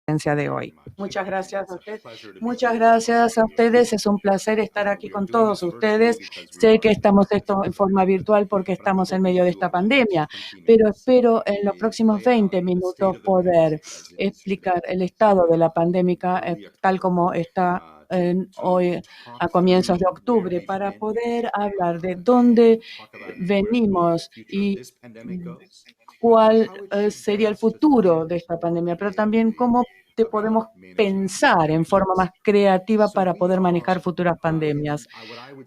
de hoy. Muchas gracias a usted. Muchas gracias a ustedes. Es un placer estar aquí con todos ustedes. Sé que estamos esto en forma virtual porque estamos en medio de esta pandemia, pero espero en los próximos 20 minutos poder explicar el estado de la pandemia tal como está hoy a comienzos de octubre, para poder hablar de dónde venimos y cuál sería el futuro de esta pandemia, pero también cómo te podemos pensar en forma más creativa para poder manejar futuras pandemias.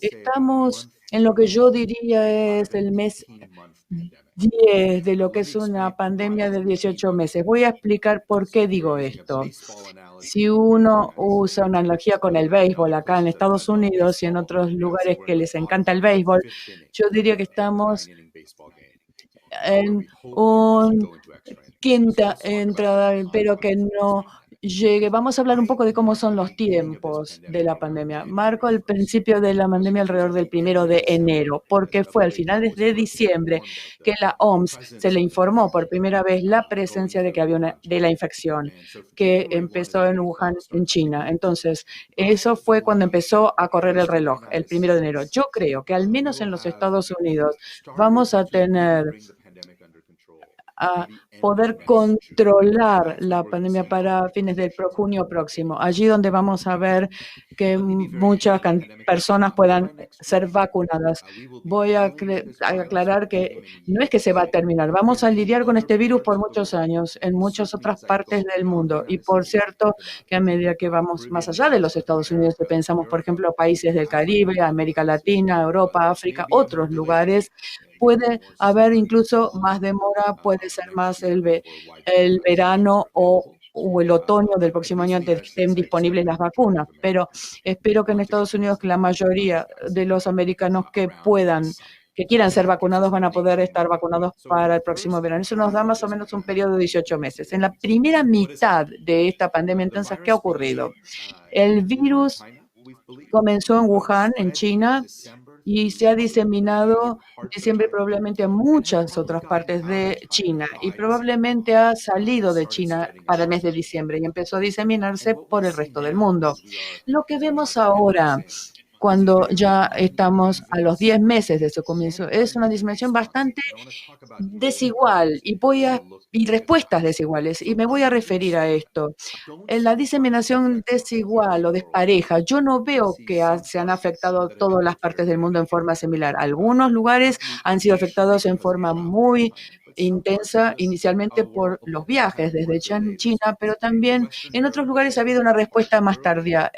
Estamos en lo que yo diría es el mes 10 de lo que es una pandemia de 18 meses. Voy a explicar por qué digo esto. Si uno usa una analogía con el béisbol acá en Estados Unidos y en otros lugares que les encanta el béisbol, yo diría que estamos en un quinta entrada, pero que no llegue. Vamos a hablar un poco de cómo son los tiempos de la pandemia. Marco el principio de la pandemia alrededor del 1 de enero, porque fue al finales de diciembre que la OMS se le informó por primera vez la presencia de que había de la infección que empezó en Wuhan, en China. Entonces, eso fue cuando empezó a correr el reloj, el 1 de enero. Yo creo que al menos en los Estados Unidos vamos a tener a poder controlar la pandemia para fines del junio próximo, allí donde vamos a ver que muchas personas puedan ser vacunadas. Voy a aclarar que no es que se va a terminar, vamos a lidiar con este virus por muchos años en muchas otras partes del mundo. Y por cierto, que a medida que vamos más allá de los Estados Unidos, que pensamos, por ejemplo, países del Caribe, América Latina, Europa, África, otros lugares, puede haber incluso más demora, puede ser más el verano o el otoño del próximo año antes de que estén disponibles las vacunas. Pero espero que en Estados Unidos que la mayoría de los americanos que quieran ser vacunados van a poder estar vacunados para el próximo verano. Eso nos da más o menos un periodo de 18 meses. En la primera mitad de esta pandemia, entonces, ¿qué ha ocurrido? El virus comenzó en Wuhan, en China, y se ha diseminado en diciembre probablemente a muchas otras partes de China y probablemente ha salido de China para el mes de diciembre y empezó a diseminarse por el resto del mundo. Lo que vemos ahora, cuando ya estamos a los 10 meses de su comienzo, es una diseminación bastante desigual y respuestas desiguales, y me voy a referir a esto. En la diseminación desigual o despareja, yo no veo que se han afectado todas las partes del mundo en forma similar. Algunos lugares han sido afectados en forma muy intensa inicialmente por los viajes desde China, pero también en otros lugares ha habido una respuesta más tardía.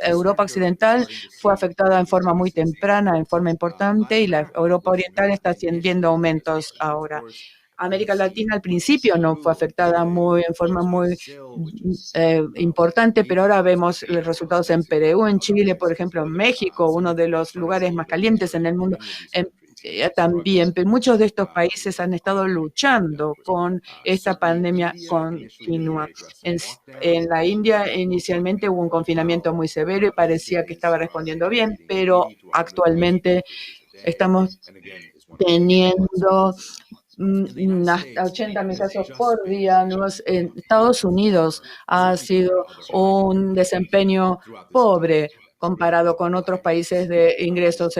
Europa Occidental fue afectada en forma muy temprana, en forma importante, y la Europa Oriental está viendo aumentos ahora. América Latina al principio no fue afectada en forma muy importante, pero ahora vemos los resultados en Perú, en Chile, por ejemplo, en México, uno de los lugares más calientes en el mundo. También muchos de estos países han estado luchando con esta pandemia continua. En la India inicialmente hubo un confinamiento muy severo y parecía que estaba respondiendo bien, pero actualmente estamos teniendo hasta 80 casos por día. En Estados Unidos ha sido un desempeño pobre comparado con otros países de ingresos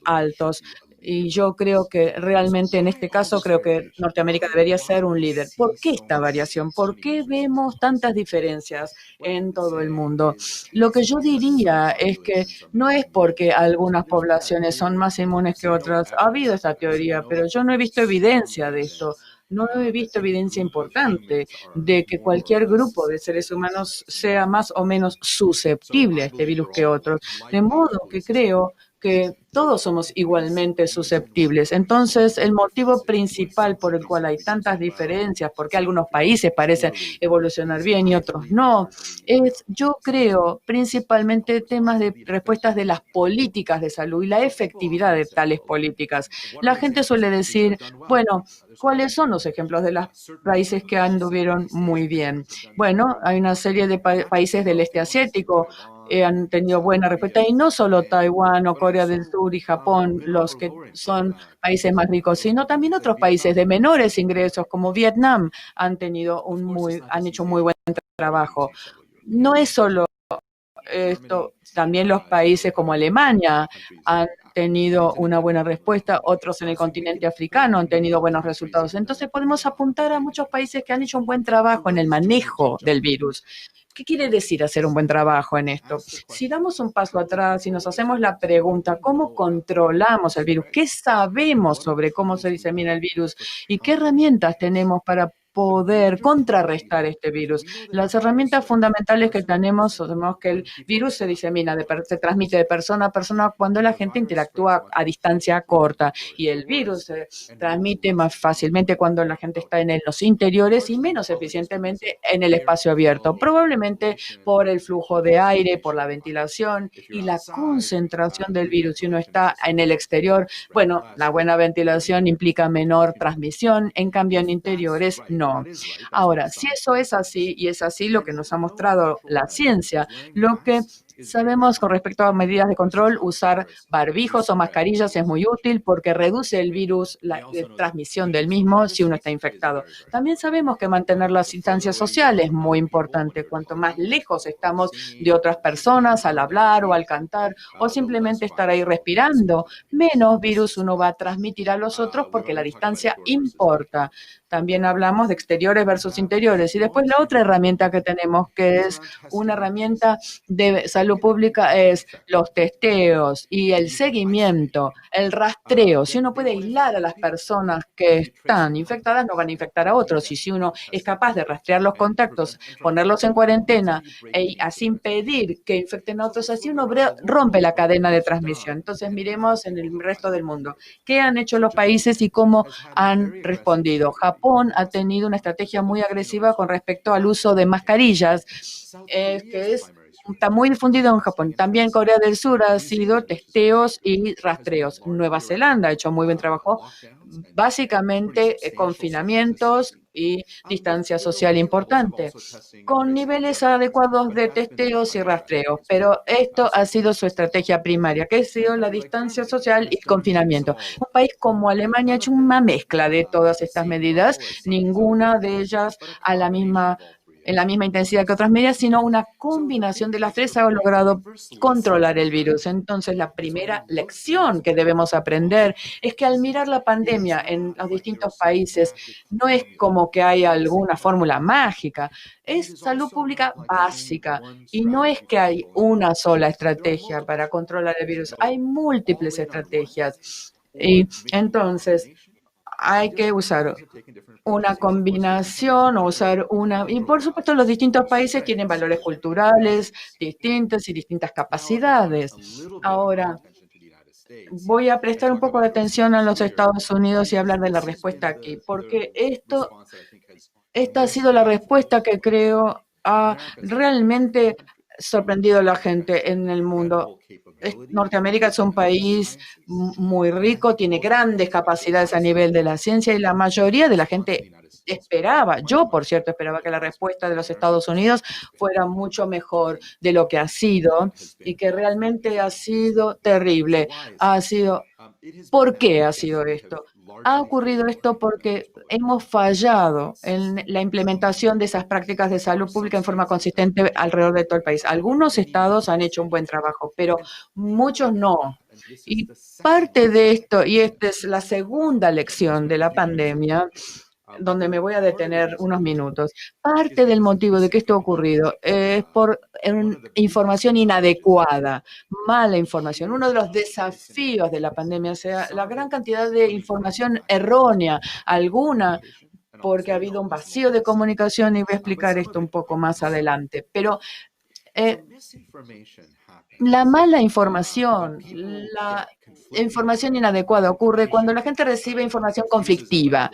altos. Y yo creo que realmente en este caso creo que Norteamérica debería ser un líder. ¿Por qué esta variación? ¿Por qué vemos tantas diferencias en todo el mundo? Lo que yo diría es que no es porque algunas poblaciones son más inmunes que otras. Ha habido esta teoría, pero yo no he visto evidencia de esto. No he visto evidencia importante de que cualquier grupo de seres humanos sea más o menos susceptible a este virus que otros. De modo que creo que todos somos igualmente susceptibles. Entonces, el motivo principal por el cual hay tantas diferencias, porque algunos países parecen evolucionar bien y otros no, es, yo creo, principalmente temas de respuestas de las políticas de salud y la efectividad de tales políticas. La gente suele decir, bueno, ¿cuáles son los ejemplos de los países que anduvieron muy bien? Bueno, hay una serie de países del este asiático, han tenido buena respuesta, y no solo Taiwán o Corea del Sur y Japón, los que son países más ricos, sino también otros países de menores ingresos, como Vietnam, han hecho un muy buen trabajo. No es solo esto, también los países como Alemania han tenido una buena respuesta, otros en el continente africano han tenido buenos resultados. Entonces podemos apuntar a muchos países que han hecho un buen trabajo en el manejo del virus. ¿Qué quiere decir hacer un buen trabajo en esto? Si damos un paso atrás y nos hacemos la pregunta, ¿cómo controlamos el virus? ¿Qué sabemos sobre cómo se disemina el virus? ¿Y qué herramientas tenemos para poder contrarrestar este virus? Las herramientas fundamentales que tenemos, sabemos que el virus se disemina, se transmite de persona a persona cuando la gente interactúa a distancia corta, y el virus se transmite más fácilmente cuando la gente está en los interiores y menos eficientemente en el espacio abierto, probablemente por el flujo de aire, por la ventilación y la concentración del virus. Si uno está en el exterior, bueno, la buena ventilación implica menor transmisión, en cambio en interiores no. Ahora, si eso es así, y es así lo que nos ha mostrado la ciencia, lo que sabemos con respecto a medidas de control, usar barbijos o mascarillas es muy útil porque reduce el virus, la transmisión del mismo si uno está infectado. También sabemos que mantener las distancias sociales es muy importante. Cuanto más lejos estamos de otras personas al hablar o al cantar o simplemente estar ahí respirando, menos virus uno va a transmitir a los otros porque la distancia importa. También hablamos de exteriores versus interiores. Y después la otra herramienta que tenemos, que es una herramienta de salud pública, es los testeos y el seguimiento, el rastreo. Si uno puede aislar a las personas que están infectadas, no van a infectar a otros. Y si uno es capaz de rastrear los contactos, ponerlos en cuarentena y así impedir que infecten a otros, así uno rompe la cadena de transmisión. Entonces miremos en el resto del mundo qué han hecho los países y cómo han respondido. Japón ha tenido una estrategia muy agresiva con respecto al uso de mascarillas, está muy difundido en Japón. También Corea del Sur ha sido testeos y rastreos. Nueva Zelanda ha hecho muy buen trabajo, básicamente confinamientos y distancia social importante, con niveles adecuados de testeos y rastreos, pero esto ha sido su estrategia primaria, que ha sido la distancia social y confinamiento. Un país como Alemania ha hecho una mezcla de todas estas medidas, ninguna de ellas en la misma intensidad que otras medidas, sino una combinación de las tres ha logrado controlar el virus. Entonces, la primera lección que debemos aprender es que al mirar la pandemia en los distintos países, no es como que hay alguna fórmula mágica, es salud pública básica, y no es que hay una sola estrategia para controlar el virus, hay múltiples estrategias. Y entonces hay que usar una combinación o usar una. Y por supuesto los distintos países tienen valores culturales distintos y distintas capacidades. Ahora, voy a prestar un poco de atención a los Estados Unidos y hablar de la respuesta aquí, porque esta ha sido la respuesta que creo ha realmente sorprendido a la gente en el mundo. Norteamérica es un país muy rico, tiene grandes capacidades a nivel de la ciencia, y la mayoría de la gente esperaba, yo por cierto esperaba, que la respuesta de los Estados Unidos fuera mucho mejor de lo que ha sido, y que realmente ha sido terrible. ¿Por qué ha sido esto? Ha ocurrido esto porque hemos fallado en la implementación de esas prácticas de salud pública en forma consistente alrededor de todo el país. Algunos estados han hecho un buen trabajo, pero muchos no. Y parte de esto, y esta es la segunda lección de la pandemia, donde me voy a detener unos minutos. Parte del motivo de que esto ha ocurrido es por información inadecuada, mala información. Uno de los desafíos de la pandemia sea la gran cantidad de información errónea, alguna porque ha habido un vacío de comunicación, y voy a explicar esto un poco más adelante. Pero la mala información, la información inadecuada ocurre cuando la gente recibe información conflictiva,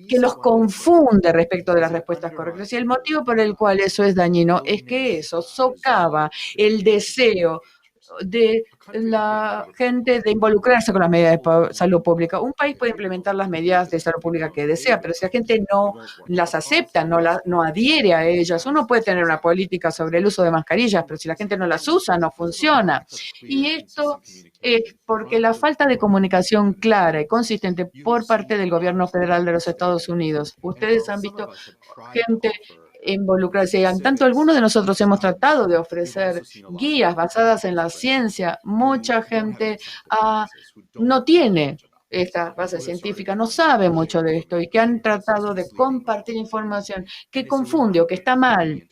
que los confunde respecto de las respuestas correctas. Y el motivo por el cual eso es dañino es que eso socava el deseo de la gente de involucrarse con las medidas de salud pública. Un país puede implementar las medidas de salud pública que desea, pero si la gente no las acepta, no adhiere a ellas, uno puede tener una política sobre el uso de mascarillas, pero si la gente no las usa, no funciona. Y esto es porque la falta de comunicación clara y consistente por parte del gobierno federal de los Estados Unidos. Ustedes han visto gente involucrarse. Tanto algunos de nosotros hemos tratado de ofrecer guías basadas en la ciencia. Mucha gente no tiene esta base científica, no sabe mucho de esto y que han tratado de compartir información que confunde o que está mal.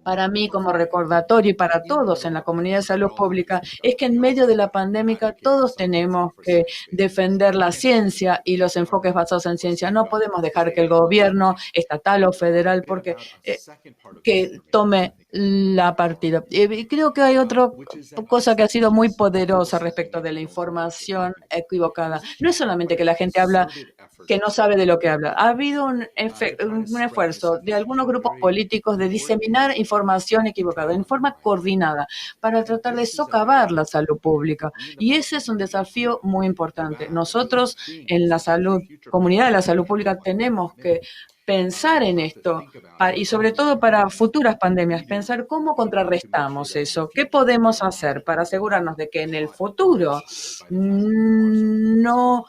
Para mí, como recordatorio y para todos en la comunidad de salud pública, es que en medio de la pandemia todos tenemos que defender la ciencia y los enfoques basados en ciencia. No podemos dejar que el gobierno estatal o federal que tome la partida. Y creo que hay otra cosa que ha sido muy poderosa respecto de la información equivocada. No es solamente que la gente habla que no sabe de lo que habla. Ha habido un esfuerzo de algunos grupos políticos de diseminar información equivocada en forma coordinada para tratar de socavar la salud pública. Y ese es un desafío muy importante. Nosotros en la comunidad de la salud pública tenemos que pensar en esto y sobre todo para futuras pandemias, pensar cómo contrarrestamos eso, qué podemos hacer para asegurarnos de que en el futuro no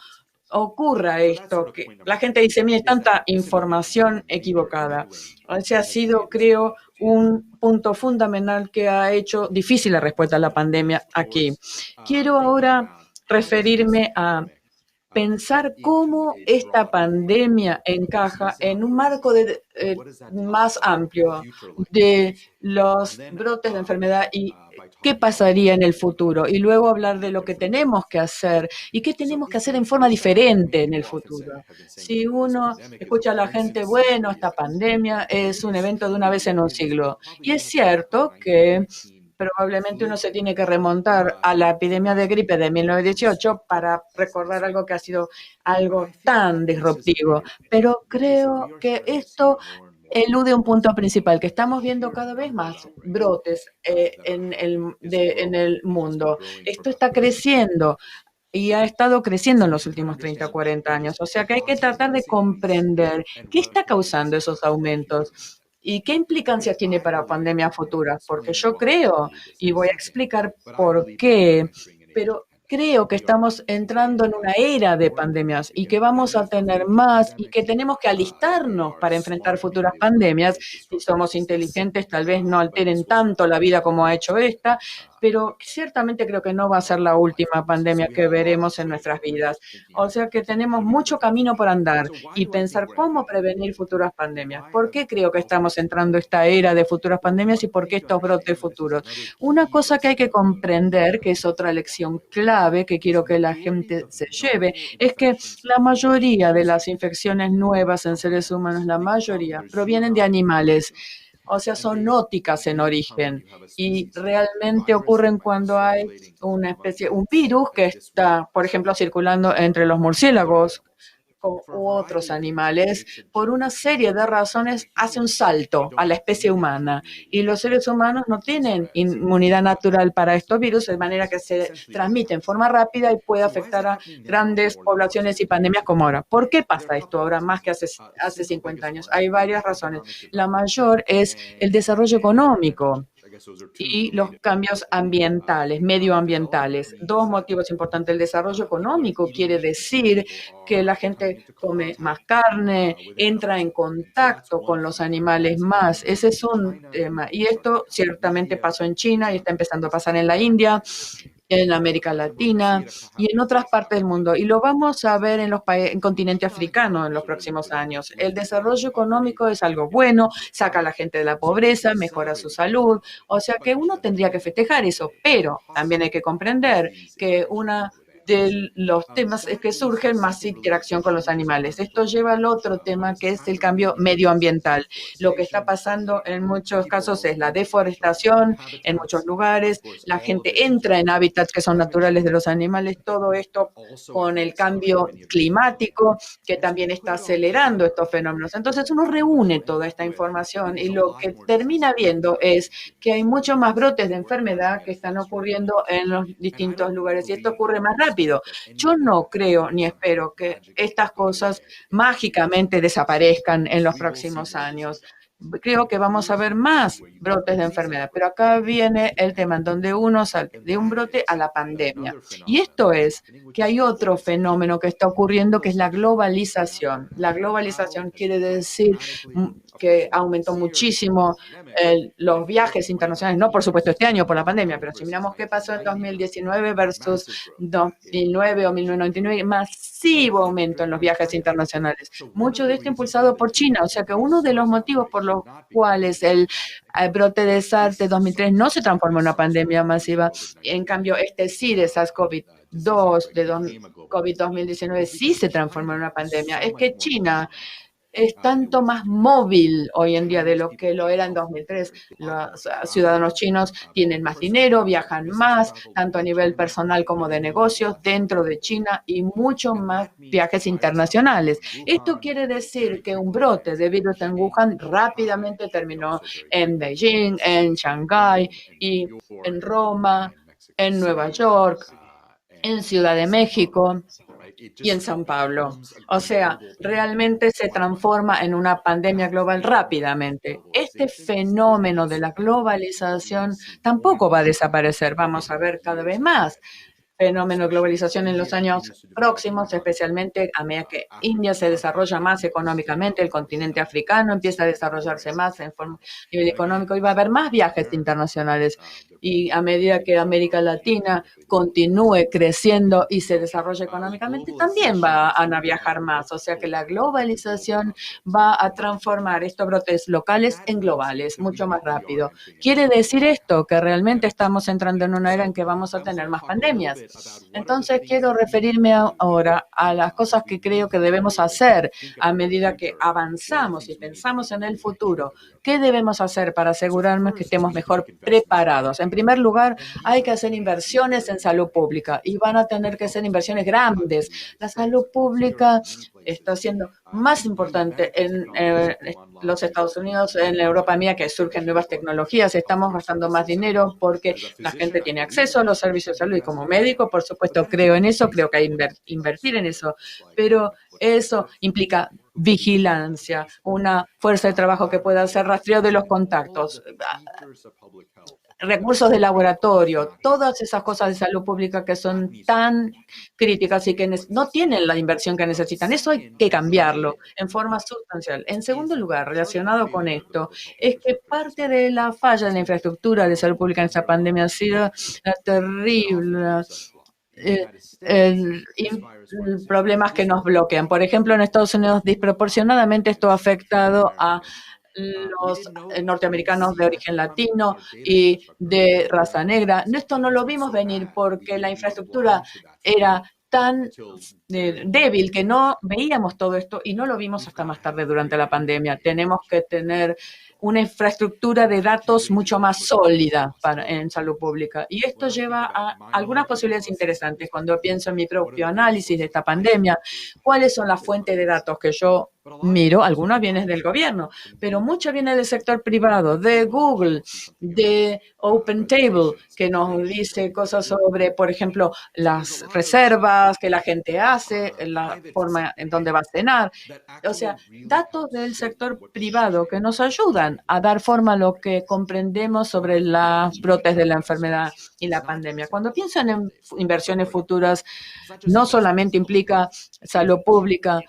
ocurra esto, que la gente dice, mire, tanta información equivocada. Ese ha sido, creo, un punto fundamental que ha hecho difícil la respuesta a la pandemia aquí. Quiero ahora referirme a pensar cómo esta pandemia encaja en un marco más amplio de los brotes de enfermedad y qué pasaría en el futuro. Y luego hablar de lo que tenemos que hacer y qué tenemos que hacer en forma diferente en el futuro. Si uno escucha a la gente, bueno, esta pandemia es un evento de una vez en un siglo. Y es cierto que probablemente uno se tiene que remontar a la epidemia de gripe de 1918 para recordar algo que ha sido algo tan disruptivo. Pero creo que esto elude un punto principal, que estamos viendo cada vez más brotes en el mundo. Esto está creciendo y ha estado creciendo en los últimos 30 o 40 años. O sea que hay que tratar de comprender qué está causando esos aumentos y qué implicancias tiene para pandemias futuras. Porque yo creo, y voy a explicar por qué, pero creo que estamos entrando en una era de pandemias y que vamos a tener más y que tenemos que alistarnos para enfrentar futuras pandemias. Si somos inteligentes, tal vez no alteren tanto la vida como ha hecho esta, pero ciertamente creo que no va a ser la última pandemia que veremos en nuestras vidas. O sea que tenemos mucho camino por andar y pensar cómo prevenir futuras pandemias. ¿Por qué creo que estamos entrando esta era de futuras pandemias y por qué estos brotes futuros? Una cosa que hay que comprender, que es otra lección clave que quiero que la gente se lleve, es que la mayoría de las infecciones nuevas en seres humanos, la mayoría, provienen de animales. O sea, son nóticas en origen y realmente ocurren cuando hay un virus que está, por ejemplo, circulando entre los murciélagos u otros animales, por una serie de razones hace un salto a la especie humana. Y los seres humanos no tienen inmunidad natural para estos virus, de manera que se transmite en forma rápida y puede afectar a grandes poblaciones y pandemias como ahora. ¿Por qué pasa esto ahora más que hace 50 años? Hay varias razones. La mayor es el desarrollo económico y los cambios ambientales, medioambientales. Dos motivos importantes. El desarrollo económico quiere decir que la gente come más carne, entra en contacto con los animales más. Ese es un tema. Y esto ciertamente pasó en China y está empezando a pasar en la India, en América Latina y en otras partes del mundo. Y lo vamos a ver en el continente africano en los próximos años. El desarrollo económico es algo bueno, saca a la gente de la pobreza, mejora su salud. O sea que uno tendría que festejar eso, pero también hay que comprender que una de los temas que surgen, más interacción con los animales. Esto lleva al otro tema, que es el cambio medioambiental. Lo que está pasando en muchos casos es la deforestación en muchos lugares, la gente entra en hábitats que son naturales de los animales, todo esto con el cambio climático que también está acelerando estos fenómenos. Entonces uno reúne toda esta información y lo que termina viendo es que hay muchos más brotes de enfermedad que están ocurriendo en los distintos lugares y esto ocurre más rápido. Yo no creo ni espero que estas cosas mágicamente desaparezcan en los próximos años. Creo que vamos a ver más brotes de enfermedad, pero acá viene el tema en donde uno sale de un brote a la pandemia. Y esto es que hay otro fenómeno que está ocurriendo, que es la globalización. La globalización quiere decir que aumentó muchísimo los viajes internacionales, no por supuesto este año por la pandemia, pero si miramos qué pasó en 2019 versus 2009 o 1999, masivo aumento en los viajes internacionales. Mucho de esto impulsado por China, o sea que uno de los motivos por los cuales el brote de SARS de 2003 no se transformó en una pandemia masiva, en cambio este sí de SARS-CoV-2 de COVID-2019 sí se transformó en una pandemia, es que China es tanto más móvil hoy en día de lo que lo era en 2003. Los ciudadanos chinos tienen más dinero, viajan más, tanto a nivel personal como de negocios, dentro de China y mucho más viajes internacionales. Esto quiere decir que un brote de virus en Wuhan rápidamente terminó en Beijing, en Shanghái y en Roma, en Nueva York, en Ciudad de México y en San Pablo. O sea, realmente se transforma en una pandemia global rápidamente. Este fenómeno de la globalización tampoco va a desaparecer. Vamos a ver cada vez más fenómeno de globalización en los años próximos, especialmente a medida que India se desarrolla más económicamente, el continente africano empieza a desarrollarse más en forma, a nivel económico y va a haber más viajes internacionales. Y a medida que América Latina continúe creciendo y se desarrolle económicamente, también van a viajar más. O sea que la globalización va a transformar estos brotes locales en globales mucho más rápido. ¿Quiere decir esto que realmente estamos entrando en una era en que vamos a tener más pandemias? Entonces quiero referirme ahora a las cosas que creo que debemos hacer a medida que avanzamos y pensamos en el futuro. ¿Qué debemos hacer para asegurarnos que estemos mejor preparados? En primer lugar, hay que hacer inversiones en salud pública y van a tener que ser inversiones grandes. La salud pública está siendo más importante en los Estados Unidos, en la Europa mía, que surgen nuevas tecnologías. Estamos gastando más dinero porque la gente tiene acceso a los servicios de salud y como médico, por supuesto, creo en eso, creo que hay que invertir en eso, pero eso implica vigilancia, una fuerza de trabajo que pueda hacer rastreo de los contactos, recursos de laboratorio, todas esas cosas de salud pública que son tan críticas y que no tienen la inversión que necesitan. Eso hay que cambiarlo en forma sustancial. En segundo lugar, relacionado con esto, es que parte de la falla en la infraestructura de salud pública en esta pandemia ha sido la terrible problemas que nos bloquean. Por ejemplo, en Estados Unidos, desproporcionadamente esto ha afectado a los norteamericanos de origen latino y de raza negra. Esto no lo vimos venir porque la infraestructura era tan débil que no veíamos todo esto y no lo vimos hasta más tarde durante la pandemia. Tenemos que tener una infraestructura de datos mucho más sólida en salud pública. Y esto lleva a algunas posibilidades interesantes. Cuando pienso en mi propio análisis de esta pandemia, ¿cuáles son las fuentes de datos que yo miro? Algunas vienen del gobierno, pero mucho viene del sector privado, de Google, de OpenTable, que nos dice cosas sobre, por ejemplo, las reservas que la gente hace, la forma en donde va a cenar. O sea, datos del sector privado que nos ayudan a dar forma a lo que comprendemos sobre los brotes de la enfermedad y la pandemia. Cuando piensan en inversiones futuras, no solamente implica salud pública,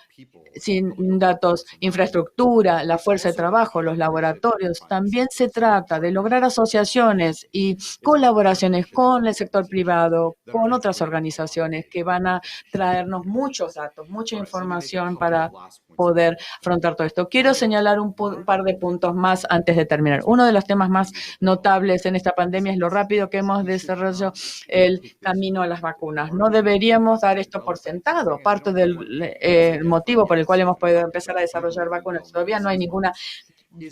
sin datos, infraestructura, la fuerza de trabajo, los laboratorios. También se trata de lograr asociaciones y colaboraciones con el sector privado, con otras organizaciones que van a traernos muchos datos, mucha información para poder afrontar todo esto. Quiero señalar un par de puntos más antes de terminar. Uno de los temas más notables en esta pandemia es lo rápido que hemos desarrollado el camino a las vacunas. No deberíamos dar esto por sentado. Parte del motivo por el cual hemos podido empezar a desarrollar vacunas, todavía no hay ninguna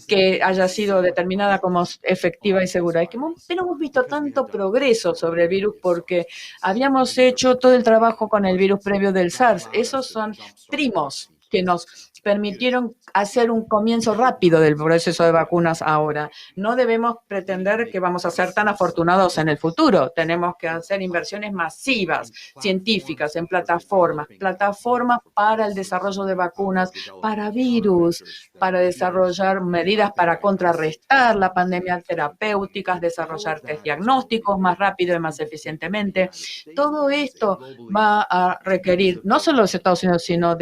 que haya sido determinada como efectiva y segura. Pero hemos visto tanto progreso sobre el virus porque habíamos hecho todo el trabajo con el virus previo del SARS. Esos son primos que nos permitieron hacer un comienzo rápido del proceso de vacunas ahora. No debemos pretender que vamos a ser tan afortunados en el futuro. Tenemos que hacer inversiones masivas, científicas, en plataformas para el desarrollo de vacunas, para virus, para desarrollar medidas para contrarrestar la pandemia, terapéuticas, desarrollar test diagnósticos más rápido y más eficientemente. Todo esto va a requerir no solo los Estados Unidos, sino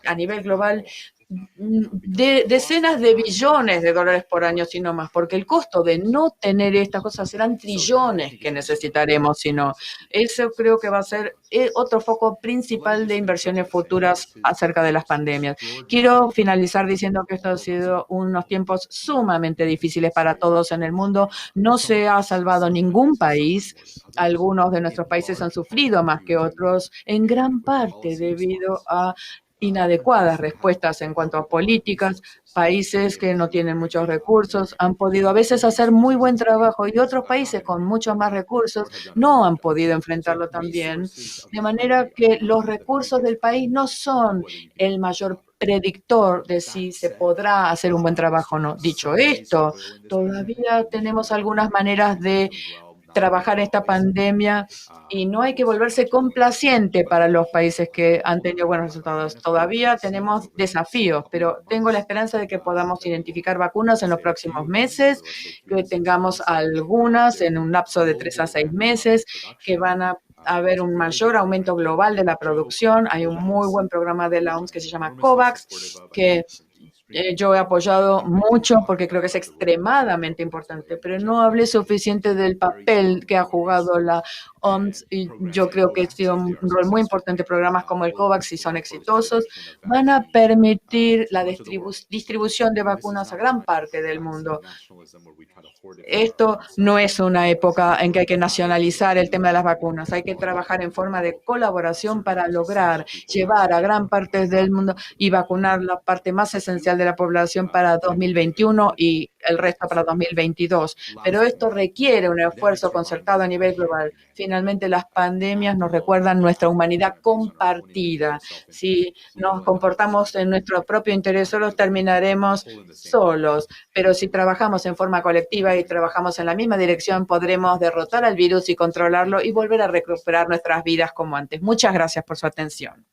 a nivel global, de decenas de billones de dólares por año, sino más, porque el costo de no tener estas cosas serán trillones que necesitaremos, sino eso creo que va a ser otro foco principal de inversiones futuras acerca de las pandemias. Quiero finalizar diciendo que esto ha sido unos tiempos sumamente difíciles para todos en el mundo. No se ha salvado ningún país. Algunos de nuestros países han sufrido más que otros, en gran parte debido a inadecuadas respuestas en cuanto a políticas. Países que no tienen muchos recursos han podido a veces hacer muy buen trabajo y otros países con muchos más recursos no han podido enfrentarlo tan bien. De manera que los recursos del país no son el mayor predictor de si se podrá hacer un buen trabajo o no. Dicho esto, todavía tenemos algunas maneras de trabajar esta pandemia y no hay que volverse complaciente para los países que han tenido buenos resultados. Todavía tenemos desafíos, pero tengo la esperanza de que podamos identificar vacunas en los próximos meses, que tengamos algunas en un lapso de 3 a 6 meses, que van a haber un mayor aumento global de la producción. Hay un muy buen programa de la OMS que se llama COVAX, que yo he apoyado mucho porque creo que es extremadamente importante, pero no hablé suficiente del papel que ha jugado la OMS y yo creo que ha sido un rol muy importante. Programas como el COVAX, si son exitosos, van a permitir la distribución de vacunas a gran parte del mundo. Esto no es una época en que hay que nacionalizar el tema de las vacunas. Hay que trabajar en forma de colaboración para lograr llevar a gran parte del mundo y vacunar la parte más esencial de la población para 2021 y el resto para 2022. Pero esto requiere un esfuerzo concertado a nivel global. Finalmente, las pandemias nos recuerdan nuestra humanidad compartida. Si nos comportamos en nuestro propio interés, solo terminaremos solos. Pero si trabajamos en forma colectiva y trabajamos en la misma dirección, podremos derrotar al virus y controlarlo y volver a recuperar nuestras vidas como antes. Muchas gracias por su atención.